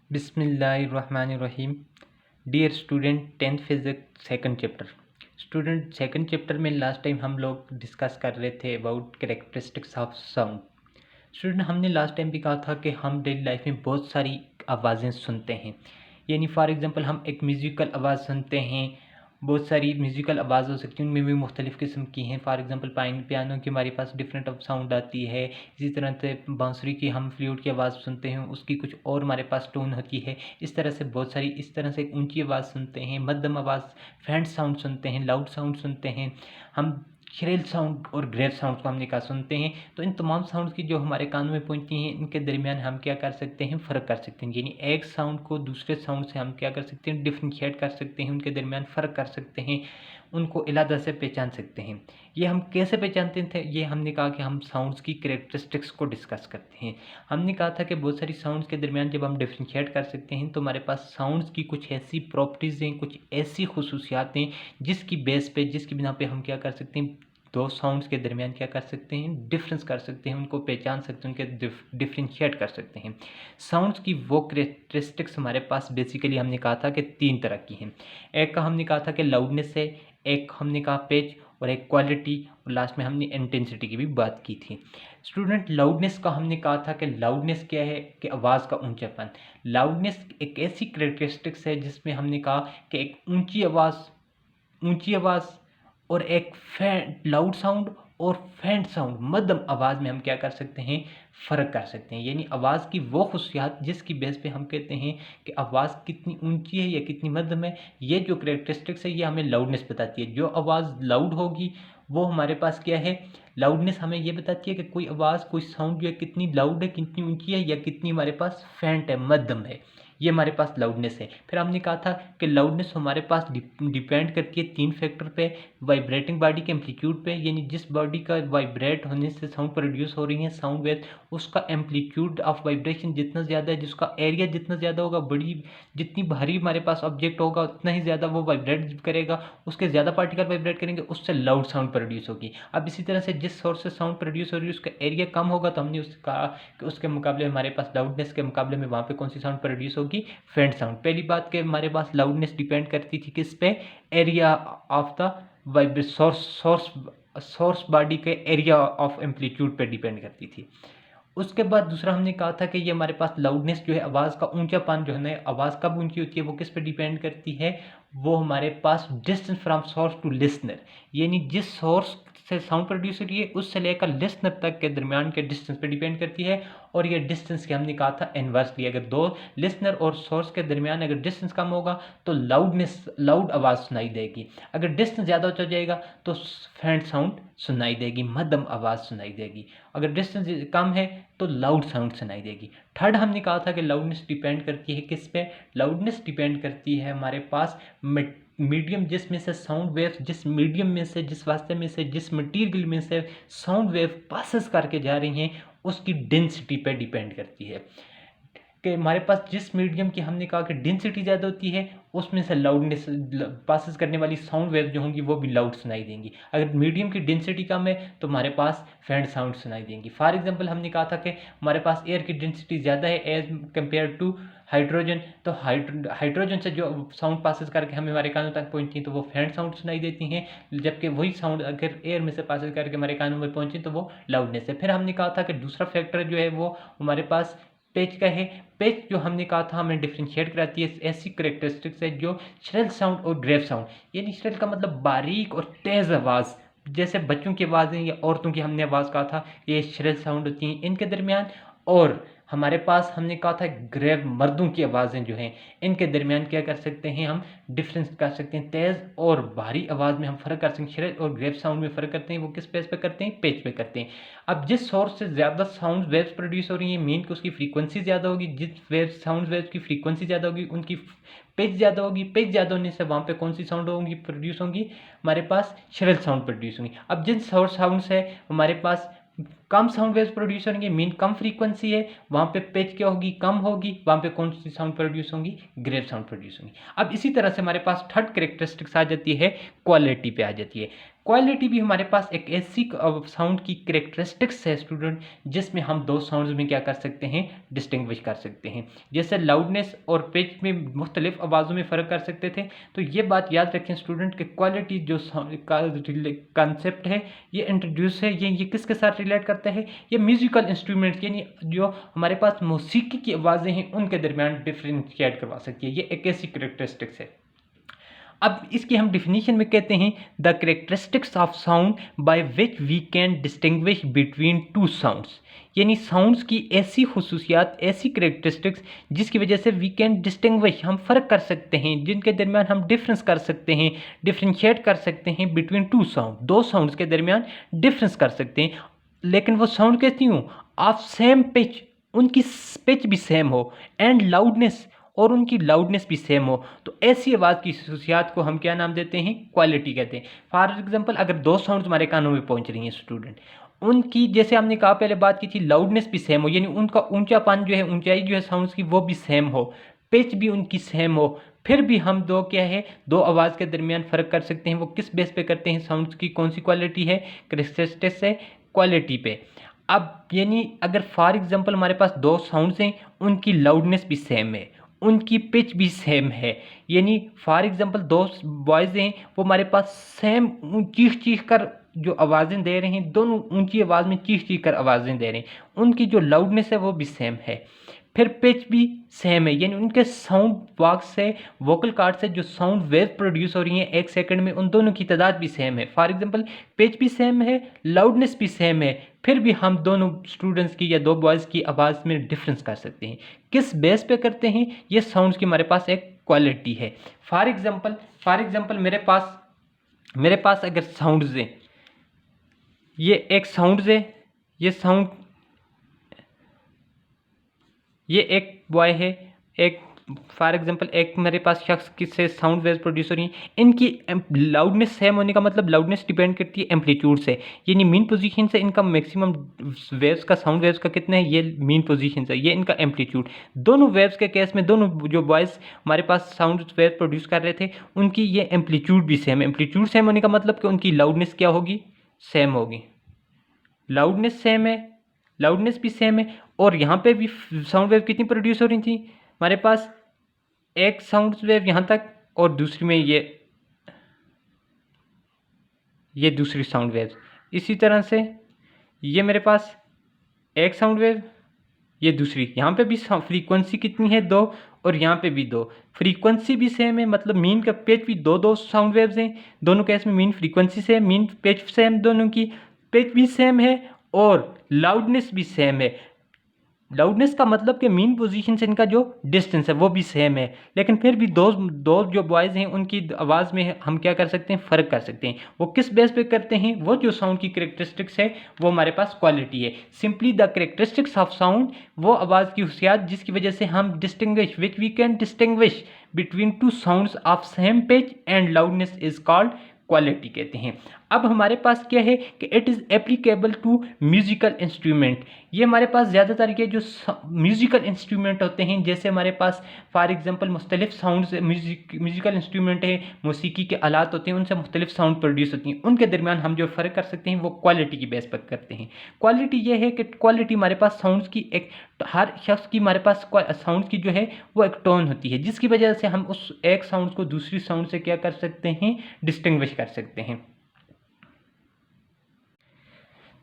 बिस्मिल्लाहिर्रहमानिर्रहीम। Dear student, 10th physics second chapter. Student, second chapter में last time हम लोग डिस्कस कर रहे थे about characteristics of sound. Student, हमने लास्ट टाइम भी कहा था कि हम डेली लाइफ में बहुत सारी आवाज़ें सुनते हैं। यानी फॉर एग्जांपल हम एक म्यूज़िकल आवाज़ सुनते हैं। बहुत सारी म्यूज़िकल आवाज़ हो सकती हैं, उनमें भी मुख्तलिफ़ किस्म की हैं। फॉर एग्जांपल पियानो की हमारे पास डिफरेंट साउंड आती है। इसी तरह से बांसुरी की हम फ्लूट की आवाज़ सुनते हैं, उसकी कुछ और हमारे पास टोन होती है। इस तरह से बहुत सारी, इस तरह से ऊंची आवाज़ सुनते हैं, मध्यम आवाज़, फैंट साउंड सुनते हैं, लाउड साउंड सुनते हैं। हम श्रिल साउंड और ग्रेव साउंड को हमने कहा सुनते हैं। तो इन तमाम साउंड की जो हमारे कान में पहुंचती हैं, इनके दरमियान हम क्या कर सकते हैं, फ़र्क कर सकते हैं। यानी एक साउंड को दूसरे साउंड से हम क्या कर सकते हैं, डिफ्रेंशिएट कर सकते हैं, उनके दरमियान फ़र्क कर सकते हैं, उनको अलग से पहचान सकते हैं। ये हम कैसे पहचानते थे, ये हमने कहा कि हम साउंड्स की कैरेक्टरिस्टिक्स को डिस्कस करते हैं। हमने कहा था कि बहुत सारी साउंड्स के दरमियान जब हम डिफ्रेंशिएट कर सकते हैं तो हमारे पास साउंड्स की कुछ ऐसी प्रॉपर्टीज़ हैं, कुछ ऐसी खुसूसियात हैं जिसकी बेस पे, जिसकी बिना पे हम क्या कर सकते हैं, दो साउंड्स के दरमियान क्या कर सकते हैं, डिफरेंस कर सकते हैं, उनको पहचान सकते हैं, उनके डिफ्रेंशिएट कर सकते हैं। साउंड्स की वो कैरेक्टरिस्टिक्स हमारे पास बेसिकली हमने कहा था कि तीन तरह की हैं। एक का हमने कहा था कि लाउडनेस है, एक हमने कहा पिच, और एक क्वालिटी, और लास्ट में हमने इंटेंसिटी की भी बात की थी। स्टूडेंट, लाउडनेस का हमने कहा था कि लाउडनेस क्या है, कि आवाज़ का ऊंचापन। लाउडनेस एक ऐसी कैरेक्टरिस्टिक्स है जिसमें हमने कहा कि एक ऊंची आवाज़ और एक लाउड साउंड और फेंट साउंड, मध्यम आवाज़ में हम क्या कर सकते हैं, फ़र्क कर सकते हैं। यानी आवाज़ की वो खुशियात जिसकी बेस पे हम कहते हैं कि आवाज़ कितनी ऊंची है या कितनी मध्यम है। ये जो कैरेक्टरिस्टिक्स है ये हमें लाउडनेस बताती है। जो आवाज़ लाउड होगी वो हमारे पास क्या है, लाउडनेस हमें ये बताती है कि कोई आवाज़, कोई साउंड जो है कितनी लाउड है, कितनी ऊंची है, या कितनी हमारे पास फेंट है, मध्यम है। ये हमारे पास लाउडनेस है। फिर हमने कहा था कि लाउडनेस हमारे पास डिपेंड करती है तीन फैक्टर पे। वाइब्रेटिंग बॉडी के एम्पलीट्यूड पे, यानी जिस बॉडी का वाइब्रेट होने से साउंड प्रोड्यूस हो रही है, साउंड वेव, उसका एम्पलीट्यूड ऑफ वाइब्रेशन जितना ज़्यादा है, जिसका एरिया जितना ज़्यादा होगा, बड़ी जितनी भारी हमारे पास ऑब्जेक्ट होगा उतना ही ज़्यादा वो वाइब्रेट करेगा, उसके ज़्यादा पार्टिकल वाइब्रेट करेंगे, उससे लाउड साउंड प्रोड्यूस होगी। अब इसी तरह से जिस सोर्स से साउंड प्रोड्यूस हो रही है उसका एरिया कम होगा, तो हमने उसका कि उसके मुकाबले हमारे पास लाउडनेस के मुकाबले में वहाँ पे कौन सी साउंड प्रोड्यूस होगी, फेंट साउंड। पहली बात कि हमारे पास लाउडनेस डिपेंड करती थी किस पे, area of the source body के एरिया ऑफ एम्पलीट्यूड पे डिपेंड करती थी। उसके बाद दूसरा हमने कहा था कि ये हमारे पास लाउडनेस जो है, आवाज़ का ऊंचापन जो है ना, आवाज़ कब ऊंची होती है वो किस पे डिपेंड करती है, वो हमारे पास distance from source to listener, यानी जिस सोर्स से साउंड प्रोड्यूस हो रही है उससे लेकर लिसनर तक के दरमियान के डिस्टेंस पे डिपेंड करती है। और ये डिस्टेंस के हमने कहा था इनवर्सली, अगर दो लिसनर और सोर्स के दरमियान अगर डिस्टेंस कम होगा तो लाउड आवाज़ सुनाई देगी। अगर डिस्टेंस ज़्यादा हो जाएगा तो फेंट साउंड सुनाई देगी, मध्यम आवाज़ सुनाई देगी। अगर डिस्टेंस कम है तो लाउड साउंड सुनाई देगी। थर्ड हमने कहा था कि लाउडनेस डिपेंड करती है किस पे, लाउडनेस डिपेंड करती है हमारे पास मीडियम जिसमें से साउंड वेव, जिस मीडियम में से, जिस वास्ते में से, जिस मटीरियल में से साउंड वेव पासेस करके जा रही हैं उसकी डेंसिटी पे डिपेंड करती है। कि हमारे पास जिस मीडियम की हमने कहा कि डेंसिटी ज़्यादा होती है उसमें से लाउडनेस, पासेस करने वाली साउंड वेव जो होंगी वो भी लाउड सुनाई देंगी। अगर मीडियम की डेंसिटी कम है तो हमारे पास फेंट साउंड सुनाई देंगी। फॉर एग्जांपल हमने कहा था कि हमारे पास एयर की डेंसिटी ज़्यादा है एज कम्पेयर टू हाइड्रोजन, तो हाइड्रोजन से जो साउंड पासेस करके हमें हमारे कानों तक पहुंचती हैं तो वो फेंट साउंड सुनाई देती हैं, जबकि वही साउंड अगर एयर में से पासेस करके हमारे कानों में पहुंची तो वो लाउडनेस है। फिर हमने कहा था कि दूसरा फैक्टर जो है वो हमारे पास पेच का है। पेच जो हमने कहा था हमें डिफ्रेंशिएट कराती है, ऐसी करेक्टरिस्टिक्स है जो श्रिल साउंड और ग्रेव साउंड, यानी श्रिल का मतलब बारीक और तेज़ आवाज़, जैसे बच्चों की आवाज़ें या औरतों की हमने आवाज़ कहा था ये श्रिल साउंड होती हैं इनके दरमियान। और हमारे पास हमने कहा था ग्रेव, मर्दों की आवाज़ें जो हैं इनके दरमियान क्या कर सकते हैं, हम डिफरेंस कर सकते हैं, तेज़ और भारी आवाज़ में हम फ़र्क कर सकते हैं। श्रिल और ग्रेव साउंड में फ़र्क करते हैं, वो किस बेस पे करते हैं, पेच पे करते हैं। अब जिस सोर्स से ज़्यादा साउंड वेव्स प्रोड्यूस हो रही हैं, मीन कि उसकी फ्रीक्वेंसी ज़्यादा होगी, जिस साउंड वेव्स की फ्रीक्वेंसी ज़्यादा होगी उनकी पिच ज़्यादा होगी, पिच ज़्यादा होने से वहाँ पे कौन सी साउंड होंगी, प्रोड्यूस होंगी, हमारे पास श्रिल साउंड प्रोड्यूस होंगी। अब जिन साउंड से हमारे पास कम साउंड वेव्स प्रोड्यूस होंगे, मीन कम फ्रीक्वेंसी है, वहाँ पे पिच क्या होगी, कम होगी, वहाँ पे कौन सी साउंड प्रोड्यूस होंगी, ग्रेव साउंड प्रोड्यूस होंगी। अब इसी तरह से हमारे पास थर्ड कैरेक्टरिस्टिक्स आ जाती है, क्वालिटी पे आ जाती है। क्वालिटी भी हमारे पास एक ऐसी साउंड की करेक्टरिस्टिक्स है स्टूडेंट, जिसमें हम दो साउंड्स में क्या कर सकते हैं, डिस्टिंग्विश कर सकते हैं। जैसे लाउडनेस और पिच में मुख्तलिफ आवाज़ों में फ़र्क कर सकते थे, तो ये बात याद रखें स्टूडेंट कि क्वालिटी जो कंसेप्ट है ये इंट्रोड्यूस है, ये किसके साथ रिलेट करता है, ये म्यूजिकल इंस्ट्रूमेंट यानी जो हमारे पास मौसीकी की आवाज़ें हैं उनके दरमियान डिफ्रेंशिएट करवा सकती है। ये एक ऐसी करेक्टरिस्टिक्स है। अब इसकी हम डिफिनीशन में कहते हैं the characteristics of sound by which we can distinguish between two sounds, यानी साउंड्स की ऐसी खुसूसियात, ऐसी करेक्टरिस्टिक्स जिसकी वजह से वी कैन डिस्टिंग्विश, हम फ़र्क कर सकते हैं, जिनके दरमियान हम डिफरेंस कर सकते हैं, डिफ्रेंशिएट कर सकते हैं बिटवीन टू साउंड, दो साउंड्स के दरमियान डिफरेंस कर सकते हैं। लेकिन वो साउंड कैसी हो, ऑफ सेम पिच, उनकी पिच भी सेम हो, एंड लाउडनेस, और उनकी लाउडनेस भी सेम हो, तो ऐसी आवाज़ की खसूसियात को हम क्या नाम देते हैं, क्वालिटी कहते हैं। फॉर एग्जांपल अगर दो साउंड्स हमारे कानों में पहुंच रही हैं स्टूडेंट, उनकी जैसे हमने कहा पहले बात की थी, लाउडनेस भी सेम हो, यानी उनका ऊंचापन जो है, ऊंचाई जो है साउंड्स की वो भी सेम हो, पिच भी उनकी सेम हो, फिर भी हम दो क्या है, दो आवाज़ के दरमियान फ़र्क कर सकते हैं। वो किस बेस पे करते हैं, साउंड्स की कौन सी क्वालिटी है, करेक्टरिस्टिक्स है, क्वालिटी पे। अब यानी अगर फॉर एग्जांपल हमारे पास दो साउंड्स हैं, उनकी लाउडनेस भी सेम है, उनकी पिच भी सेम है, यानी फॉर एग्जांपल दो बॉयज़ हैं, वो हमारे पास सेम चीख चीख कर जो आवाज़ें दे रहे हैं, दोनों ऊंची आवाज़ में चीख चीख कर आवाज़ें दे रहे हैं, उनकी जो लाउडनेस है वो भी सेम है, फिर पिच भी सेम है, यानी उनके साउंड बॉक्स से, वोकल कार्ड से जो साउंड वेव प्रोड्यूस हो रही हैं एक सेकंड में, उन दोनों की तादाद भी सेम है। फॉर एग्जांपल पिच भी सेम है, लाउडनेस भी सेम है, फिर भी हम दोनों स्टूडेंट्स की या दो बॉयज़ की आवाज़ में डिफरेंस कर सकते हैं। किस बेस पे करते हैं, ये साउंड्स की हमारे पास एक क्वालिटी है। फॉर एग्जांपल मेरे पास अगर साउंड्स हैं, ये एक साउंड्स है, ये एक बॉय है, एक फॉर एग्जांपल एक मेरे पास शख्स किससे साउंड वेव्स प्रोड्यूस हो रही हैं, इनकी लाउडनेस सेम होने का मतलब लाउडनेस डिपेंड करती है एम्पलीट्यूड से, यानी मीन पोजीशन से इनका मैक्सिमम वेव्स का, साउंड वेव्स का कितना है, ये मीन पोजीशन से, ये इनका एम्पलीट्यूड। दोनों वेव्स के केस में, दोनों जो बॉयज़ हमारे पास साउंड वेव प्रोड्यूस कर रहे थे, उनकी ये एम्पलीट्यूड भी सेम, एम्पलीट्यूड सेम होने का मतलब कि उनकी लाउडनेस क्या होगी, सेम होगी, लाउडनेस सेम है, लाउडनेस भी सेम है। और यहाँ पे भी साउंड वेव कितनी प्रोड्यूस हो रही थी हमारे पास, एक साउंड वेव यहाँ तक, और दूसरी में ये दूसरी साउंड वेव। इसी तरह से ये मेरे पास एक साउंड वेव, ये दूसरी, यहाँ पे भी फ्रीक्वेंसी कितनी है, दो, और यहाँ पे भी दो, फ्रीक्वेंसी भी सेम है, मतलब मीन का पेज भी दो साउंड वेव्स हैं, दोनों केस में mean frequency same, mean page same, दोनों की पेज भी सेम है, और लाउडनेस भी सेम है। लाउडनेस का मतलब कि मीन पोजीशन से इनका जो डिस्टेंस है वो भी सेम है, लेकिन फिर भी दो जो बॉयज़ हैं उनकी आवाज़ में हम क्या कर सकते हैं, फ़र्क कर सकते हैं। वो किस बेस पे करते हैं, वो जो साउंड की करेक्टरिस्टिक्स है वो हमारे पास क्वालिटी है। Simply the characteristics of sound, वो आवाज़ की हुसियात जिसकी वजह से हम distinguish, which we can distinguish between two sounds of same pitch and loudness is called quality कहते हैं। अब हमारे पास क्या है कि it is applicable to musical instrument. ये हमारे पास ज़्यादातर के जो म्यूजिकल इंस्ट्रूमेंट होते हैं, जैसे हमारे पास फॉर एग्जांपल मुख्तलिफ साउंड्स, म्यूजिकल इंस्ट्रूमेंट है, मौसीकी के आलात होते हैं, उनसे मुख्तलिफ साउंड प्रोड्यूस होती हैं, उनके दरमियान हम जो फ़र्क कर सकते हैं वो क्वालिटी की बेस पर करते हैं। क्वालिटी ये है कि क्वालिटी हमारे पास साउंड्स की एक, हर शख्स की हमारे पास साउंड की जो है वो एक टोन होती है, जिसकी वजह से हम उस एक साउंड को दूसरी साउंड से क्या कर सकते हैं, डिस्टिंग्विश कर सकते हैं।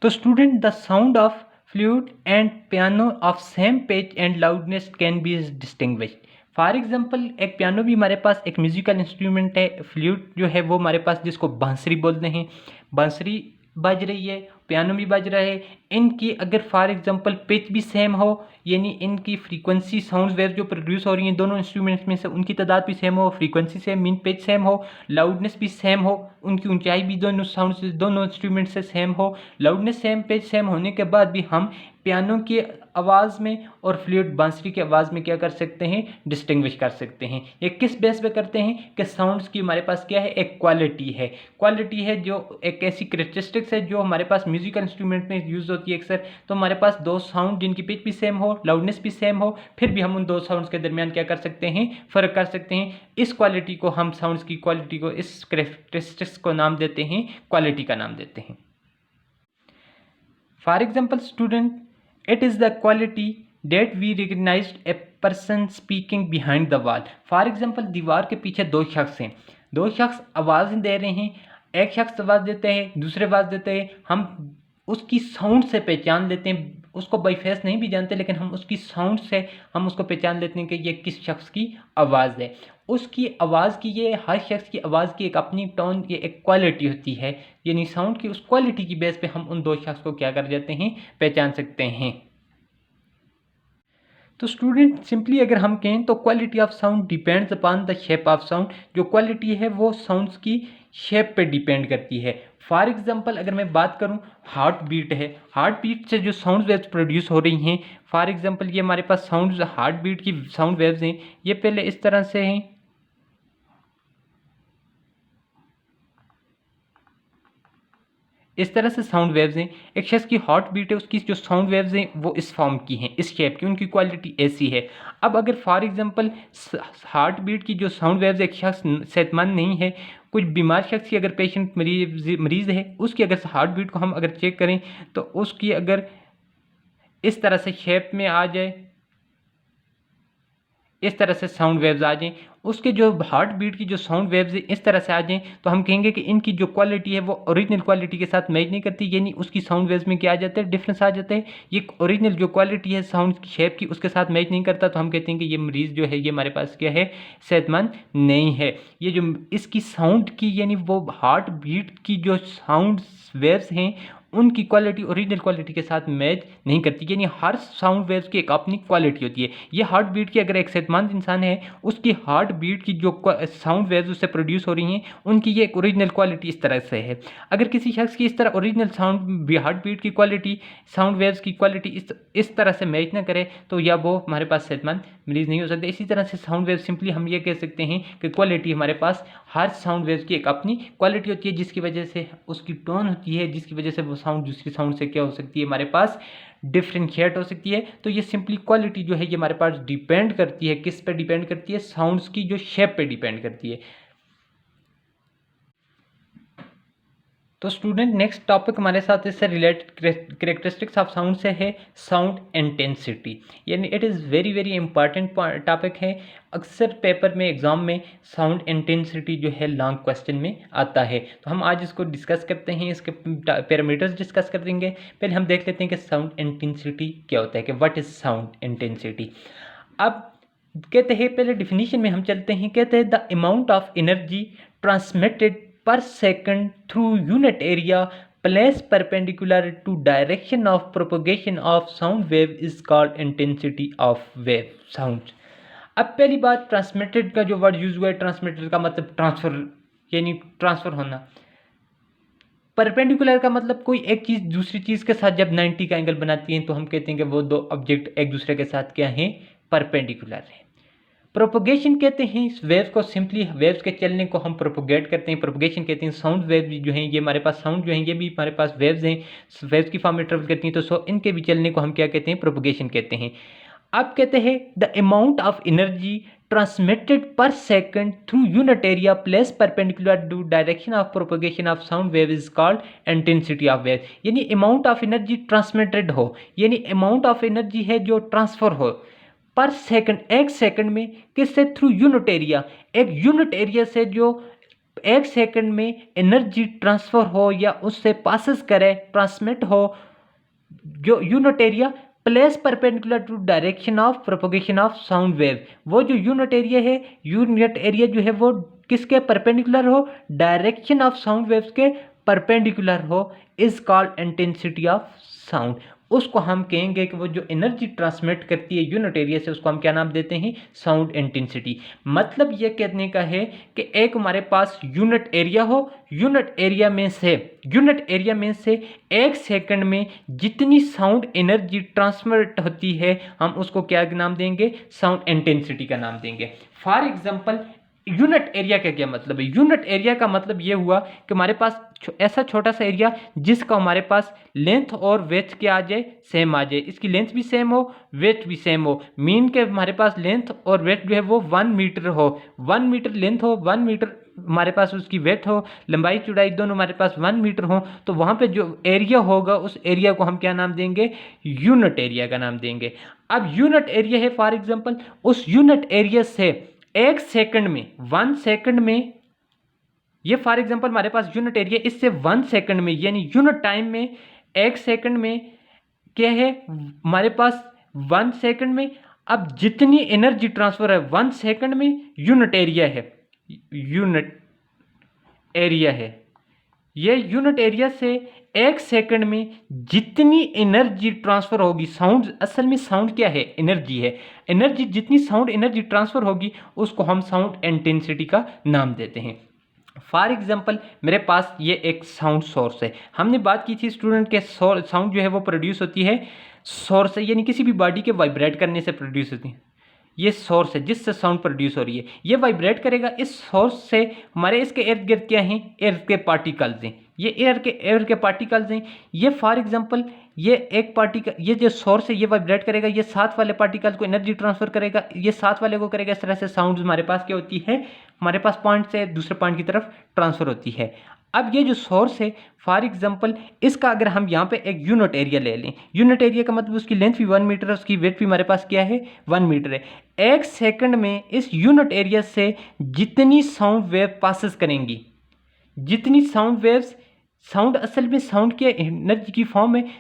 तो student, the sound of flute and piano of same pitch and loudness can be distinguished. For example एक पियानो भी हमारे पास एक म्यूजिकल इंस्ट्रूमेंट है, फ्लूट जो है वो हमारे पास जिसको बांसुरी बोलते हैं, बांसुरी बज रही है, पियानो भी बज रहा है, इनकी अगर फॉर एग्जांपल पिच भी सेम हो, यानी इनकी फ्रीक्वेंसी साउंड वेव जो प्रोड्यूस हो रही हैं दोनों इंस्ट्रूमेंट्स में से, उनकी तादाद भी सेम हो, frequency same, mean pitch same हो, लाउडनेस भी सेम हो, उनकी ऊंचाई भी दोनों साउंड से, दोनों इंस्ट्रूमेंट से सेम हो, लाउडनेस सेम, पिच सेम होने के बाद भी हम पियानो की आवाज़ में और फ्लूट बांसुरी की आवाज़ में क्या कर सकते हैं, डिस्टिंग्विश कर सकते हैं। ये किस बेस पे करते हैं कि साउंड्स की हमारे पास क्या है, एक क्वालिटी है जो एक ऐसी करेक्टरिस्टिक्स है जो हमारे पास म्यूजिकल इंस्ट्रूमेंट में यूज़ होती है अक्सर। तो हमारे पास दो साउंड जिनकी पिच भी सेम हो, लाउडनेस भी सेम हो, फिर भी हम उन दो साउंड्स के दरमियान क्या कर सकते हैं, फ़र्क कर सकते हैं। इस क्वालिटी को हम साउंड्स की क्वालिटी को, इस करेक्टरिस्टिक्स को नाम देते हैं, क्वालिटी का नाम देते हैं। For example student, it is the quality that we recognized a person speaking behind the wall. For example दीवार के पीछे दो शख्स हैं, दो शख्स आवाज़ दे रहे हैं, एक शख्स आवाज़ देते हैं, दूसरे आवाज़ देते हैं। हम उसकी साउंड से पहचान लेते हैं, उसको बाई फेस नहीं भी जानते, लेकिन हम उसकी साउंड से हम उसको पहचान लेते हैं कि ये किस शख्स की आवाज़ है। उसकी आवाज़ की, ये हर शख्स की आवाज़ की एक अपनी टोन, ये एक क्वालिटी होती है, यानी साउंड की उस क्वालिटी की बेस पे हम उन दो शख्स को क्या कर जाते हैं, पहचान सकते हैं। तो स्टूडेंट सिंपली अगर हम कहें तो quality of sound depends upon the shape of sound. जो क्वालिटी है वो साउंड्स की शेप पे डिपेंड करती है। फॉर एग्जांपल अगर मैं बात करूं, हार्ट बीट है, हार्ट बीट से जो साउंड वेव्स प्रोड्यूस हो रही हैं, फॉर एग्जांपल ये हमारे पास साउंड, हार्ट बीट की साउंड वेव्स हैं, ये पहले इस तरह से हैं, इस तरह से साउंड वेव्स हैं। एक शख्स की हार्ट बीट है, उसकी जो साउंड वेव्स हैं वो इस फॉर्म की हैं, इस शेप की, उनकी क्वालिटी ऐसी है। अब अगर फॉर एग्जांपल हार्ट बीट की जो साउंड वेव्स, एक शख्स सेहतमंद नहीं है, कुछ बीमार शख्स की अगर पेशेंट मरीज़ है, उसकी अगर हार्ट बीट को हम अगर चेक करें तो उसकी अगर इस तरह से शेप में आ जाए, इस तरह से साउंड वेव्स आ जाएं, उसके जो हार्ट बीट की जो साउंड वेव्स इस तरह से आ जाएं, तो हम कहेंगे कि इनकी जो क्वालिटी है वो ओरिजिनल क्वालिटी के साथ मैच नहीं करती, यानी उसकी साउंड वेव्स में क्या आ जाता है, डिफरेंस आ जाता है। ये ओरिजिनल जो क्वालिटी है साउंड की शेप की, उसके साथ मैच नहीं करता, तो हम कहते हैं कि ये मरीज़ जो है ये हमारे पास क्या है, सेहतमंद नहीं है। ये जो इसकी साउंड की, यानी वो हार्ट बीट की जो साउंड वेव्स हैं उनकी क्वालिटी ओरिजिनल क्वालिटी के साथ मैच नहीं करती, यानी हर साउंड वेव्स की एक अपनी क्वालिटी होती है। ये हार्ट बीट की अगर एक सेहतमंद इंसान है, उसकी हार्ट बीट की जो साउंड वेव्स उससे प्रोड्यूस हो रही हैं, उनकी ये एक ओरिजिनल क्वालिटी इस तरह से है। अगर किसी शख्स की इस तरह ओरिजिनल साउंड हार्ट बीट की क्वालिटी, साउंड वेव्स की क्वालिटी इस तरह से मैच ना करे, तो या वो हमारे पास सेहतमंद मरीज़ नहीं हो सकते। इसी तरह से साउंड वेव, सिंपली हम ये कह सकते हैं कि क्वालिटी हमारे पास हर साउंड वेव की एक अपनी क्वालिटी होती है, जिसकी वजह से उसकी टोन होती है, जिसकी वजह से वो साउंड दूसरी साउंड से क्या हो सकती है, हमारे पास डिफ्रेंशिएट हो सकती है। तो ये सिंपली क्वालिटी जो है ये हमारे पास डिपेंड करती है, किस पे डिपेंड करती है, साउंड्स की जो शेप पे डिपेंड करती है। तो स्टूडेंट नेक्स्ट टॉपिक हमारे साथ इससे रिलेटेड करेक्टरिस्टिक्स ऑफ साउंड से है साउंड इंटेंसिटी, यानी it is very very important topic है। अक्सर पेपर में, एग्जाम में साउंड इंटेंसिटी जो है लॉन्ग क्वेश्चन में आता है। तो हम आज इसको डिस्कस करते हैं, इसके पैरामीटर्स डिस्कस कर देंगे। पहले हम देख लेते हैं कि साउंड इंटेंसिटी क्या होता है, कि व्हाट इज़ साउंड इंटेंसिटी। अब कहते हैं, पहले डिफिनीशन में हम चलते हैं, कहते हैं the amount of energy transmitted per second through unit area placed perpendicular to direction of propagation of sound wave is called intensity of wave sound। अब पहली बात, ट्रांसमिटेड का जो वर्ड यूज हुआ है, ट्रांसमिटेड का मतलब ट्रांसफर, यानी ट्रांसफर होना। परपेंडिकुलर का मतलब कोई एक चीज़ दूसरी चीज़ के साथ जब 90 का एंगल बनाती है, तो हम कहते हैं कि वो दो ऑब्जेक्ट एक दूसरे के साथ क्या हैं, परपेंडिकुलर हैं। प्रोपोगेशन कहते हैं इस वेव को, सिंपली वेव्स के चलने को हम प्रोपोगेट करते हैं, प्रोपोगेशन कहते हैं। साउंड वेव जो हैं, ये हमारे पास साउंड जो हैं, ये भी हमारे पास वेव्स हैं, वेव्स की फॉर्म में ट्रेवल करती हैं, तो सो इनके भी चलने को हम क्या कहते हैं, प्रोपोगेशन कहते हैं। अब कहते हैं the amount of energy transmitted per second through unit area place perpendicular to direction of propagation of sound wave is called intensity of wave. यानी अमाउंट ऑफ एनर्जी ट्रांसमिटेड हो, यानी अमाउंट ऑफ एनर्जी है जो transfer हो पर second, एक second में, किससे, थ्रू यूनिट एरिया, एक यूनिट एरिया से जो एक सेकंड में एनर्जी ट्रांसफर हो या उससे पासेस करे, ट्रांसमिट हो, जो unit area place perpendicular to direction of propagation of sound wave. वो जो यूनिट एरिया है, यूनिट एरिया जो है वो किसके परपेंडिकुलर हो, डायरेक्शन ऑफ साउंड वेव्स के परपेंडिकुलर हो, is called intensity of sound. उसको हम कहेंगे कि वो जो एनर्जी ट्रांसमिट करती है यूनिट एरिया से, उसको हम क्या नाम देते हैं, साउंड इंटेंसिटी। मतलब ये कहने का है कि एक हमारे पास यूनिट एरिया हो, यूनिट एरिया में से एक सेकंड में जितनी साउंड एनर्जी ट्रांसमिट होती है हम उसको क्या नाम देंगे, साउंड इंटेंसिटी का नाम देंगे। फॉर एग्जांपल यूनिट एरिया का क्या मतलब है, यूनिट एरिया का मतलब ये हुआ कि हमारे पास ऐसा छोटा सा एरिया जिसका हमारे पास लेंथ और वेथ क्या आ जाए, सेम आ जाए, इसकी लेंथ भी सेम हो, वेथ भी सेम हो, मीन के हमारे पास लेंथ और वेथ जो है वो 1 मीटर हो, 1 मीटर लेंथ हो, 1 मीटर हमारे पास उसकी वेथ हो, लंबाई चौड़ाई दोनों हमारे पास 1 मीटर हो, तो वहाँ पे जो एरिया होगा उस एरिया को हम क्या नाम देंगे, यूनिट एरिया का नाम देंगे। अब यूनिट एरिया है फॉर एग्जाम्पल, उस यूनिट एरिया से एक सेकंड में, 1 सेकंड में, ये फॉर एग्जांपल हमारे पास यूनिट एरिया, इससे 1 सेकंड में यानी यूनिट टाइम में, एक सेकंड में क्या है हमारे पास 1 सेकंड में, अब जितनी एनर्जी ट्रांसफर है 1 सेकंड में, यूनिट एरिया है, ये यूनिट एरिया से एक सेकंड में जितनी एनर्जी ट्रांसफर होगी, साउंड असल में साउंड क्या है, एनर्जी है, एनर्जी जितनी साउंड एनर्जी ट्रांसफर होगी उसको हम साउंड इंटेंसिटी का नाम देते हैं। फॉर एग्जाम्पल मेरे पास ये एक साउंड सोर्स है, हमने बात की थी स्टूडेंट के साउंड जो है वो प्रोड्यूस होती है सोर्स से, यानी किसी भी बॉडी के वाइब्रेट करने से प्रोड्यूस होती है, ये सोर्स है जिससे साउंड प्रोड्यूस हो रही है, ये वाइब्रेट करेगा, इस सोर्स से हमारे इसके इर्द गिर्द क्या हैं, एयर के पार्टिकल्स हैं, ये एयर के पार्टिकल्स हैं, ये फॉर एग्जांपल ये एक पार्टिकल, ये जो सोर्स है ये वाइब्रेट करेगा, ये साथ वाले पार्टिकल को एनर्जी ट्रांसफर करेगा, ये साथ वाले को करेगा, इस तरह से साउंड हमारे पास क्या होती है, हमारे पास पॉइंट से दूसरे पॉइंट की तरफ ट्रांसफर होती है। अब ये जो सोर्स है फॉर एग्जांपल इसका अगर हम यहाँ पे एक यूनिट एरिया ले लें, यूनिट एरिया का मतलब उसकी लेंथ भी 1 मीटर है, उसकी वेथ भी हमारे पास क्या है, 1 मीटर है, एक सेकंड में इस यूनिट एरिया से जितनी साउंड वेव पासेस करेंगी, जितनी साउंड वेव्स, साउंड असल में साउंड की एनर्जी की फॉर्म में,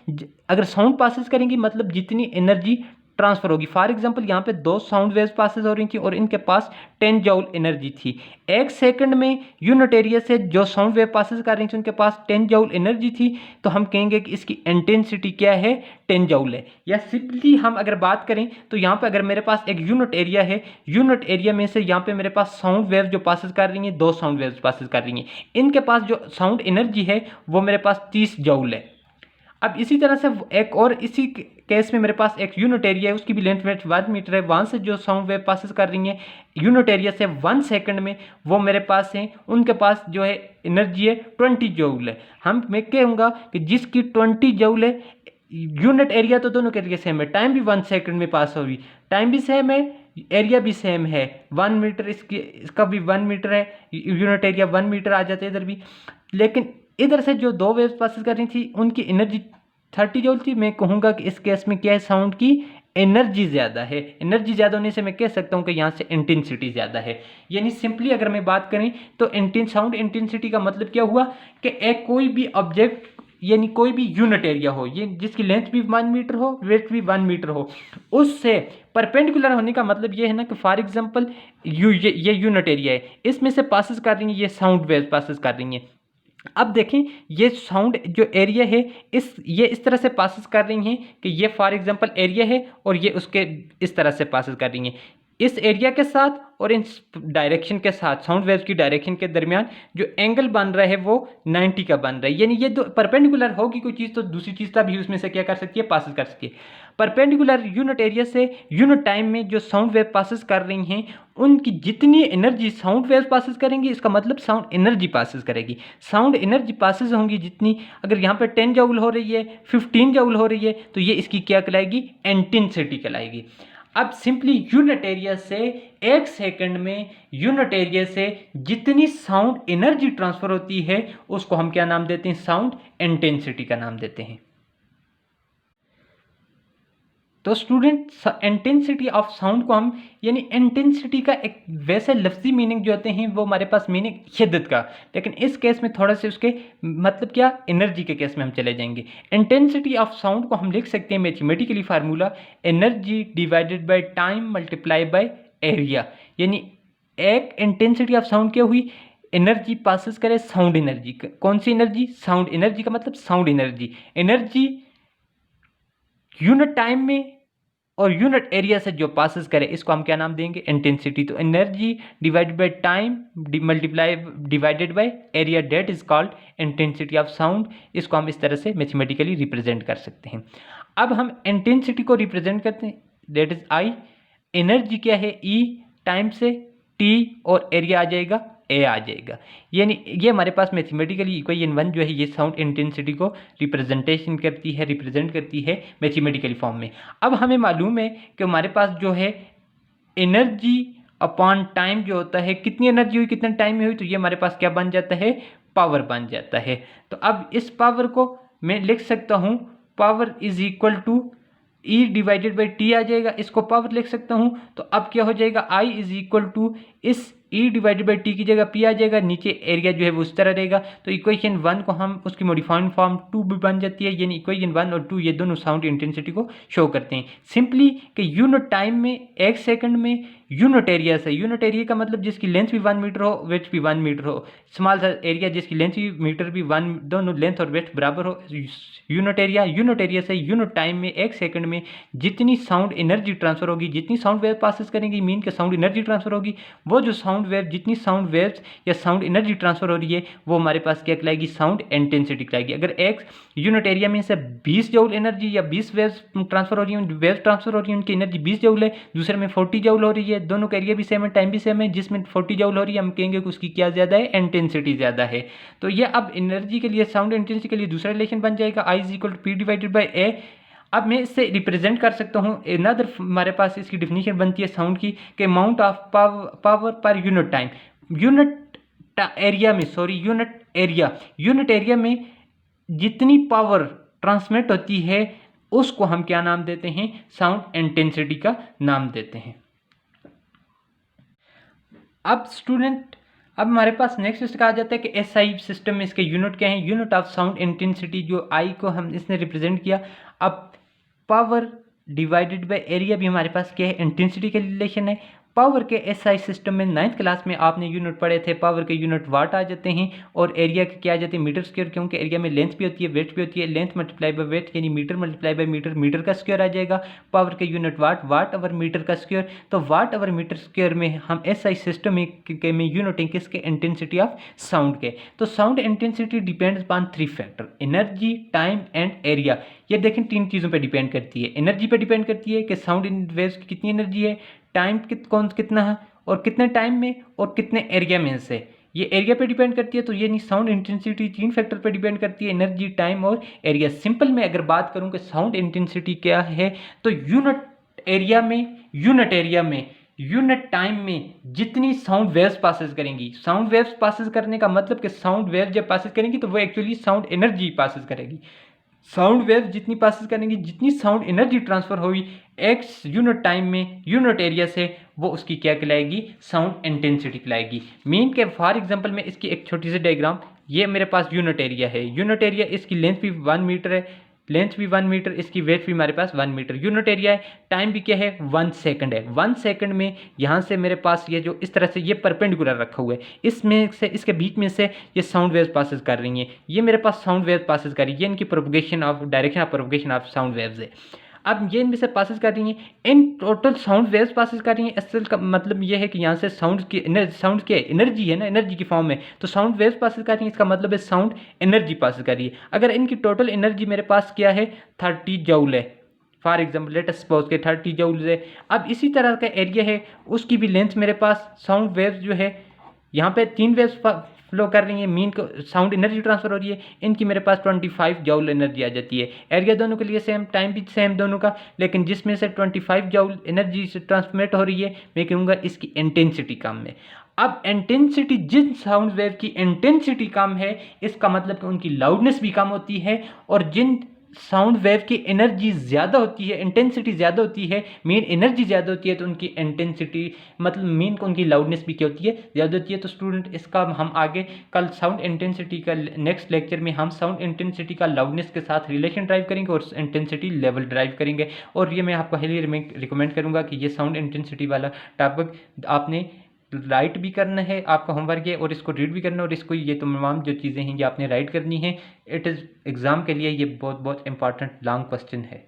अगर साउंड पासेस करेंगी मतलब जितनी एनर्जी ट्रांसफर होगी। फॉर एग्जांपल यहाँ पे 2 साउंड वेव्स पासेस हो रही थी और इनके पास 10 जूल एनर्जी थी, एक सेकंड में यूनिट एरिया से जो साउंड वेव पासेस कर रही थी उनके पास 10 जूल एनर्जी थी, तो हम कहेंगे कि इसकी इंटेंसिटी क्या है, 10 जूल है। या सिंपली हम अगर बात करें तो यहाँ पे अगर मेरे पास एक यूनिट एरिया है, यूनिट एरिया में से यहाँ पे मेरे पास साउंड वेव जो पासेस कर रही हैं, 2 साउंड वेव्स पासेस कर रही हैं, इनके पास जो साउंड एनर्जी है वो मेरे पास 30 जूल है। अब इसी तरह से एक और इसी केस में मेरे पास एक यूनिट एरिया है, उसकी भी लेंथ वेथ 1 मीटर है, वहाँ से जो साउंड वेव पासेस कर रही हैं यूनिट एरिया से 1 सेकंड में, वो मेरे पास हैं, उनके पास जो है एनर्जी है 20 जूल है। मैं कहूँगा कि जिसकी 20 जूल है, यूनिट एरिया तो दोनों के लिए सेम है, टाइम भी 1 सेकंड में पास होगी, टाइम भी सेम है, एरिया भी सेम है, 1 मीटर, इसका भी 1 मीटर है, यूनिट एरिया 1 मीटर आ जाता है इधर भी, लेकिन इधर से जो 2 वेव्स पासेस कर रही थी उनकी एनर्जी 30 जूल थी। मैं कहूँगा कि इस केस में क्या है, साउंड की एनर्जी ज़्यादा है, एनर्जी ज़्यादा होने से मैं कह सकता हूँ कि यहाँ से इंटेंसिटी ज़्यादा है। यानी सिंपली अगर मैं बात करें तो साउंड इंटेंसिटी का मतलब क्या हुआ कि एक कोई भी ऑब्जेक्ट यानी कोई भी यूनिट एरिया हो, ये जिसकी लेंथ भी 1 मीटर हो, वेथ भी 1 मीटर हो, उससे परपेंडिकुलर होने का मतलब ये है ना कि फॉर एग्जांपल ये यूनिट एरिया है, इसमें से पासेस कर रही हैं, ये साउंड वेव पासेस कर रही हैं। अब देखें ये साउंड जो एरिया है ये इस तरह से पासेस कर रही हैं कि ये फॉर एग्जांपल एरिया है और ये उसके इस तरह से पासेस कर रही हैं, इस एरिया के साथ और इस डायरेक्शन के साथ, साउंड वेव की डायरेक्शन के दरमियान जो एंगल बन रहा है वो 90 का बन रहा है। यानी ये दो परपेंडिकुलर होगी कोई चीज़ तो दूसरी चीज़ का भी उसमें से क्या कर सकती है, पासेस कर सकती है। परपेंडिकुलर यूनिट एरिया से यूनिट टाइम में जो साउंड वेव पासेस कर रही हैं उनकी जितनी एनर्जी साउंड वेव पासेस करेंगी, इसका मतलब साउंड एनर्जी पासेस करेगी, साउंड एनर्जी पासेस होंगी जितनी, अगर यहाँ पे 10 जूल हो रही है, 15 जूल हो रही है, तो ये इसकी क्या कहलाएगी, इंटेंसिटी कहलाएगी। अब सिंपली यूनिट एरिया से एक सेकंड में यूनिट एरिया से जितनी साउंड एनर्जी ट्रांसफर होती है उसको हम क्या नाम देते हैं, साउंड इंटेंसिटी का नाम देते हैं। तो स्टूडेंट इंटेंसिटी ऑफ साउंड को हम यानी इंटेंसिटी का एक वैसे लफ्जी मीनिंग जो होते हैं वो हमारे पास मीनिंग शिद्दत का, लेकिन इस केस में थोड़ा से उसके मतलब क्या, एनर्जी के केस में हम चले जाएंगे। इंटेंसिटी ऑफ साउंड को हम लिख सकते हैं mathematically formula energy divided by time multiply by area. यानी एक इंटेंसिटी ऑफ साउंड क्या हुई, एनर्जी पासिस करे साउंड एनर्जी, कौन सी एनर्जी, साउंड एनर्जी का मतलब sound energy, energy unit time में और यूनिट एरिया से जो पासेस करे इसको हम क्या नाम देंगे, इंटेंसिटी। तो energy divided by time multiply divided by area, that is called intensity of sound. इसको हम इस तरह से मैथमेटिकली रिप्रेजेंट कर सकते हैं। अब हम इंटेंसिटी को रिप्रेजेंट करते हैं, डेट इज आई। एनर्जी क्या है, ई, टाइम से टी, और एरिया आ जाएगा ए आ जाएगा। यानी ये हमारे पास मैथमेटिकली इक्वेशन 1 जो है ये साउंड इंटेंसिटी को रिप्रेजेंट करती है मैथमेटिकली फॉर्म में। अब हमें मालूम है कि हमारे पास जो है एनर्जी अपॉन टाइम जो होता है, कितनी एनर्जी हुई कितने टाइम में हुई, तो ये हमारे पास क्या बन जाता है, पावर बन जाता है। तो अब इस पावर को मैं लिख सकता हूँ, power is equal to E divided by T आ जाएगा, इसको पावर लिख सकता हूँ। तो अब क्या हो जाएगा, आई इज इक्वल टू इस ई डिवाइडेड बाई टी की जगह पी आ जाएगा, नीचे एरिया जो है वो उस तरह रहेगा। तो इक्वेशन 1 को हम उसकी मॉडिफाइड फॉर्म 2 भी बन जाती है, यानी इक्वेशन 1 और 2 ये दोनों साउंड इंटेंसिटी को शो करते हैं। सिंपली कि यूनिट टाइम में 1 सेकंड में यूनिट एरिया से, यूनिट एरिया का मतलब जिसकी लेंथ भी 1 मीटर हो, वेथ भी 1 मीटर हो, स्मॉल सा एरिया जिसकी लेंथ भी मीटर भी 1, दोनों लेंथ और वेथ बराबर हो, यूनिट एरिया से यूनिट टाइम में 1 सेकंड में जितनी साउंड एनर्जी ट्रांसफर होगी, जितनी साउंड वेव पासिस करेंगी, मीन के साउंड एनर्जी ट्रांसफर होगी, वो जो साउंड वेव, जितनी साउंड वेव्स या साउंड एनर्जी ट्रांसफर हो रही है वो हमारे पास क्या कहलाएगी, साउंड इंटेंसिटी कहलाएगी। अगर एक यूनिट एरिया में से 20 जूल एनर्जी या 20 वेव्स ट्रांसफर हो रही है, उनकी एनर्जी 20 जूल है, दूसरे में 40 जूल हो रही है, दोनों का एरिया भी सेम है, टाइम भी सेम है, जिसमें 40 जूल हो रही है हम कहेंगे कि उसकी क्या ज़्यादा है, इंटेंसिटी ज़्यादा है। तो ये अब एनर्जी के लिए, साउंड इंटेंसिटी के लिए दूसरा रिलेशन बन जाएगा, I is equal to P divided by A. अब मैं इससे रिप्रेजेंट कर सकता हूँ, अनदर हमारे पास इसकी डिफिनीशन बनती है साउंड की, कि amount of power per unit time, unit area में जितनी पावर ट्रांसमिट होती है उसको हम क्या नाम देते हैं, साउंड इंटेंसिटी का नाम देते हैं। अब स्टूडेंट, अब हमारे पास नेक्स्ट इसका आ जाता है कि एसआई सिस्टम में इसके यूनिट क्या है, यूनिट ऑफ साउंड इंटेंसिटी, जो आई को हम इसने रिप्रेजेंट किया। अब पावर डिवाइडेड बाय एरिया भी हमारे पास क्या है, इंटेंसिटी के रिलेशन है। पावर के एसआई सिस्टम में 9th क्लास में आपने यूनिट पढ़े थे, पावर के यूनिट वाट आ जाते हैं और एरिया के क्या आ जाते हैं, मीटर स्क्वायर, क्योंकि एरिया में लेंथ भी होती है, वेट भी होती है, लेंथ मल्टीप्लाई बाय वेट यानी metre multiply by metre, metre का स्क्वायर आ जाएगा। पावर के यूनिट वाट अवर मीटर का स्क्वायर, तो वाट अवर मीटर स्क्वायर में हम एसआई सिस्टम में यूनिट है किसके, इंटेंसिटी ऑफ साउंड के। तो sound intensity depends upon 3 factor, energy, time and area. ये देखें 3 चीज़ों पे डिपेंड करती है, एनर्जी पे डिपेंड करती है कि साउंड इन वेव्स की कितनी एनर्जी है, टाइम कितना है और कितने टाइम में और कितने एरिया में से, ये एरिया पे डिपेंड करती है। तो ये नहीं, साउंड इंटेंसिटी 3 फैक्टर पे डिपेंड करती है, एनर्जी, टाइम और एरिया। सिंपल में अगर बात करूं कि साउंड इंटेंसिटी क्या है, तो यूनिट एरिया में यूनिट टाइम में जितनी साउंड वेव्स पासेस करेंगी, साउंड वेव्स पासेस करने का मतलब कि साउंड वेव्स जब पासेस करेंगी तो वो एक्चुअली साउंड एनर्जी पासेस करेगी। साउंड वेव जितनी पासेस करेंगी, जितनी साउंड एनर्जी ट्रांसफर होगी एक्स यूनिट टाइम में यूनिट एरिया से, वो उसकी क्या कहलाएगी, साउंड इंटेंसिटी कहलाएगी। मीन के फॉर एग्जांपल में इसकी एक छोटी सी डायग्राम, ये मेरे पास यूनिट एरिया है, यूनिट एरिया इसकी लेंथ भी 1 मीटर है, इसकी वेट भी हमारे पास 1 मीटर, यूनिट एरिया है, टाइम भी क्या है 1 सेकंड है। 1 सेकंड में यहाँ से मेरे पास ये जो इस तरह से ये परपेंडिकुलर रखा हुआ है, इसमें से इसके बीच में से ये साउंड वेव्स पासेस कर रही हैं, ये मेरे पास साउंड वेव्स पासेस कर रही है, ये इनकी propagation of direction of propagation of sound waves है। अब ये इनमें से पासेस कर रही हैं, in total sound waves passes कर रही हैं। असल का मतलब ये है कि यहाँ से साउंड की एनर्जी है ना, एनर्जी की फॉर्म में, तो साउंड वेव्स पासेस कर रही हैं, इसका मतलब है साउंड एनर्जी पासेस कर रही है। अगर इनकी टोटल एनर्जी मेरे पास क्या है, 30 जूल है, for example let us suppose के 30 जूल है। अब इसी तरह का एरिया है, उसकी भी लेंथ मेरे पास, साउंड वेव्स जो है यहाँ पे 3 वेव्स फ्लो कर रही है, मीन को साउंड एनर्जी ट्रांसफर हो रही है, इनकी मेरे पास 25 जूल एनर्जी आ जाती है। एरिया दोनों के लिए सेम, टाइम भी सेम दोनों का, लेकिन जिसमें से 25 जूल एनर्जी से ट्रांसमिट हो रही है, मैं कहूँगा इसकी इंटेंसिटी कम है। अब इंटेंसिटी, जिन साउंड वेव की इंटेंसिटी कम है, इसका मतलब कि उनकी लाउडनेस भी कम होती है, और जिन साउंड वेव की एनर्जी ज़्यादा होती है, इंटेंसिटी ज़्यादा होती है, मेन एनर्जी ज़्यादा होती है, तो उनकी इंटेंसिटी मतलब मेन को उनकी लाउडनेस भी क्या होती है, ज़्यादा होती है। तो स्टूडेंट इसका हम आगे कल साउंड इंटेंसिटी का नेक्स्ट लेक्चर में हम साउंड इंटेंसिटी का लाउडनेस के साथ रिलेशन ड्राइव करेंगे और इंटेंसिटी लेवल ड्राइव करेंगे। और ये मैं आपको हाईली रिकमेंड करूँगा कि ये साउंड इंटेंसिटी वाला टॉपिक आपने राइट भी करना है, आपका होमवर्क है, और इसको रीड भी करना है, और इसको ये तमाम जो चीज़ें हैं ये आपने राइट करनी है। इट इज़ एग्ज़ाम के लिए ये बहुत बहुत इंपॉर्टेंट लॉन्ग क्वेश्चन है।